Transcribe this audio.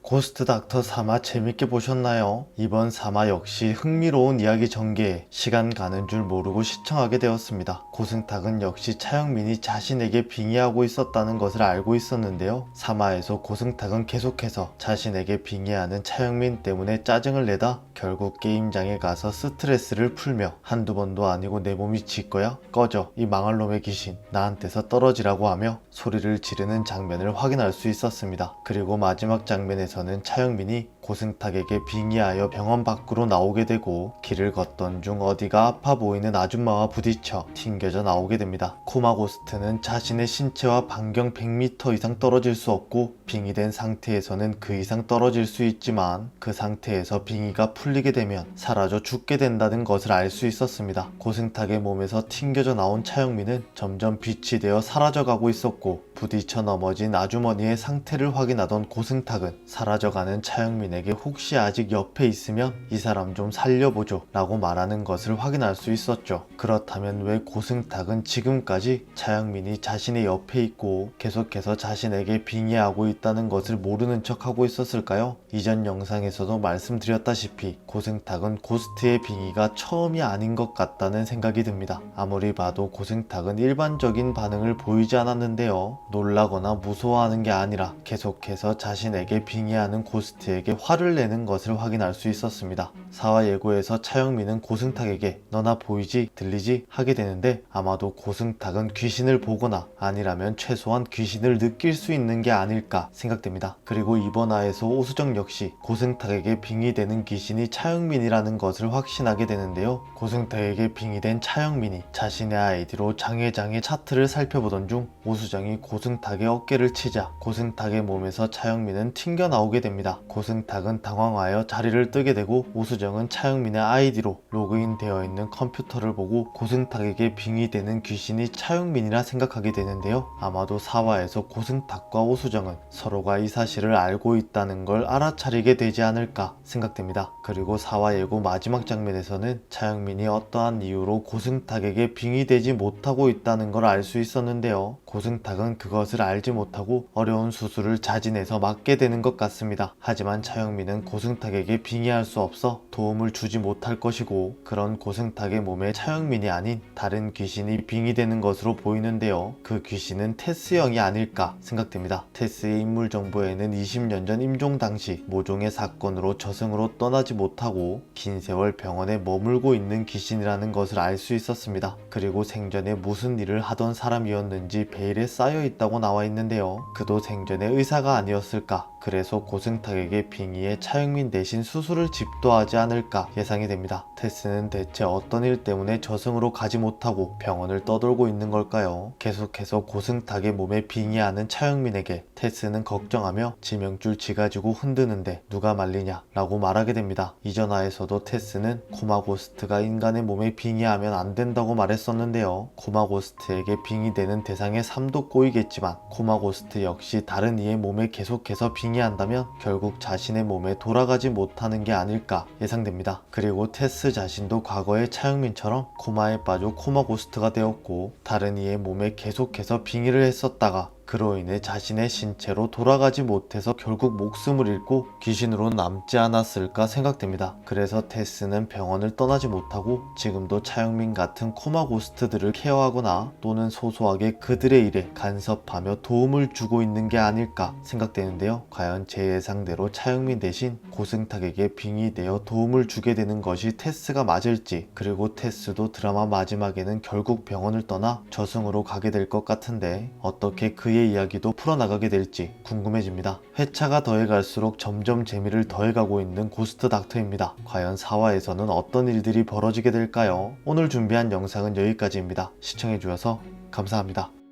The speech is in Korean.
고스트 닥터 3화 재밌게 보셨나요? 이번 3화 역시 흥미로운 이야기 전개에 시간 가는 줄 모르고 시청하게 되었습니다. 고승탁은 역시 차영민이 자신에게 빙의하고 있었다는 것을 알고 있었는데요. 3화에서 고승탁은 계속해서 자신에게 빙의하는 차영민 때문에 짜증을 내다 결국 게임장에 가서 스트레스를 풀며 한두 번도 아니고 내 몸이 지 거야? 꺼져 이 망할 놈의 귀신 나한테서 떨어지라고 하며 소리를 지르는 장면을 확인할 수 있었습니다. 그리고 마지막 장면에서는 차영민이 고승탁에게 빙의하여 병원 밖으로 나오게 되고 길을 걷던 중 어디가 아파 보이는 아줌마와 부딪혀 튕겨져 나오게 됩니다. 코마고스트는 자신의 신체와 반경 100m 이상 떨어질 수 없고 빙의된 상태에서는 그 이상 떨어질 수 있지만 그 상태에서 빙의가 풀리게 되면 사라져 죽게 된다는 것을 알 수 있었습니다. 고승탁의 몸에서 튕겨져 나온 차영민은 점점 빛이 되어 사라져가고 있었고 부딪혀 넘어진 아주머니의 상태를 확인하던 고승탁은 사라져가는 차영민에게 혹시 아직 옆에 있으면 이 사람 좀 살려보죠 라고 말하는 것을 확인할 수 있었죠. 그렇다면 왜 고승탁은 지금까지 차영민이 자신의 옆에 있고 계속해서 자신에게 빙의하고 있다는 것을 모르는 척하고 있었을까요? 이전 영상에서도 말씀드렸다시피 고승탁은 고스트의 빙의가 처음이 아닌 것 같다는 생각이 듭니다. 아무리 봐도 고승탁은 일반적인 반응을 보이지 않았는데요. 놀라거나 무서워하는 게 아니라 계속해서 자신에게 빙의하는 고스트에게 화를 내는 것을 확인할 수 있었습니다. 4화 예고에서 차영민은 고승탁에게 너나 보이지 들리지 하게 되는데 아마도 고승탁은 귀신을 보거나 아니라면 최소한 귀신을 느낄 수 있는 게 아닐까 생각됩니다. 그리고 이번 화에서 오수정 역시 고승탁에게 빙의되는 귀신이 차영민이라는 것을 확신하게 되는데요. 고승탁에게 빙의된 차영민이 자신의 아이디로 장의 차트를 살펴보던 중 오수정이 고승탁의 어깨를 치자 고승탁의 몸에서 차영민은 튕겨나오게 됩니다. 고승탁은 당황하여 자리를 뜨게 되고 오수정은 차영민의 아이디로 로그인 되어 있는 컴퓨터를 보고 고승탁에게 빙의되는 귀신이 차영민이라 생각하게 되는데요. 아마도 4화에서 고승탁과 오수정은 서로가 이 사실을 알고 있다는 걸 알아차리게 되지 않을까 생각됩니다. 그리고 4화 예고 마지막 장면에서는 차영민이 어떠한 이유로 고승탁에게 빙의되지 못하고 있다는 걸 알 수 있었는데요. 고승탁은 그것을 알지 못하고 어려운 수술을 자진해서 맡게 되는 것 같습니다. 하지만 차영민은 고승탁에게 빙의할 수 없어 도움을 주지 못할 것이고 그런 고승탁의 몸에 차영민이 아닌 다른 귀신이 빙의되는 것으로 보이는데요. 그 귀신은 테스형이 아닐까 생각됩니다. 테스의 인물 정보에는 20년 전 임종 당시 모종의 사건으로 저승으로 떠나지 못하고 긴 세월 병원에 머물고 있는 귀신이라는 것을 알 수 있었습니다. 그리고 생전에 무슨 일을 하던 사람이었는지 베일에 쌓여 있다고 나와 있는데요. 그도 생전에 의사가 아니었을까? 그래서 고승탁에게 빙의해 차영민 대신 수술을 집도하지 않을까 예상이 됩니다. 테스는 대체 어떤 일 때문에 저승으로 가지 못하고 병원을 떠돌고 있는 걸까요? 계속해서 고승탁의 몸에 빙의하는 차영민에게 테스는 걱정하며 지명줄 쥐가지고 흔드는데 누가 말리냐 라고 말하게 됩니다. 이전 화에서도 테스는 코마고스트가 인간의 몸에 빙의하면 안 된다고 말했었는데요. 코마고스트에게 빙의되는 대상의 삶도 꼬이겠지만 코마고스트 역시 다른 이의 몸에 계속해서 빙의한다면 결국 자신의 몸에 돌아가지 못하는 게 아닐까 예상됩니다. 그리고 테스 자신도 과거의 차영민처럼 코마에 빠져 코마고스트가 되었고 다른 이의 몸에 계속해서 빙의를 했었다가 그로 인해 자신의 신체로 돌아가지 못해서 결국 목숨을 잃고 귀신으로 남지 않았을까 생각됩니다. 그래서 테스는 병원을 떠나지 못하고 지금도 차영민 같은 코마 고스트들을 케어하거나 또는 소소하게 그들의 일에 간섭하며 도움을 주고 있는 게 아닐까 생각되는데요. 과연 제 예상대로 차영민 대신 고승탁에게 빙의되어 도움을 주게 되는 것이 테스가 맞을지 그리고 테스도 드라마 마지막에는 결국 병원을 떠나 저승으로 가게 될 것 같은데 어떻게 그의 이야기도 풀어나가게 될지 궁금해집니다. 회차가 더해갈수록 점점 재미를 더해가고 있는 고스트 닥터입니다. 과연 4화에서는 어떤 일들이 벌어지게 될까요? 오늘 준비한 영상은 여기까지입니다. 시청해주셔서 감사합니다.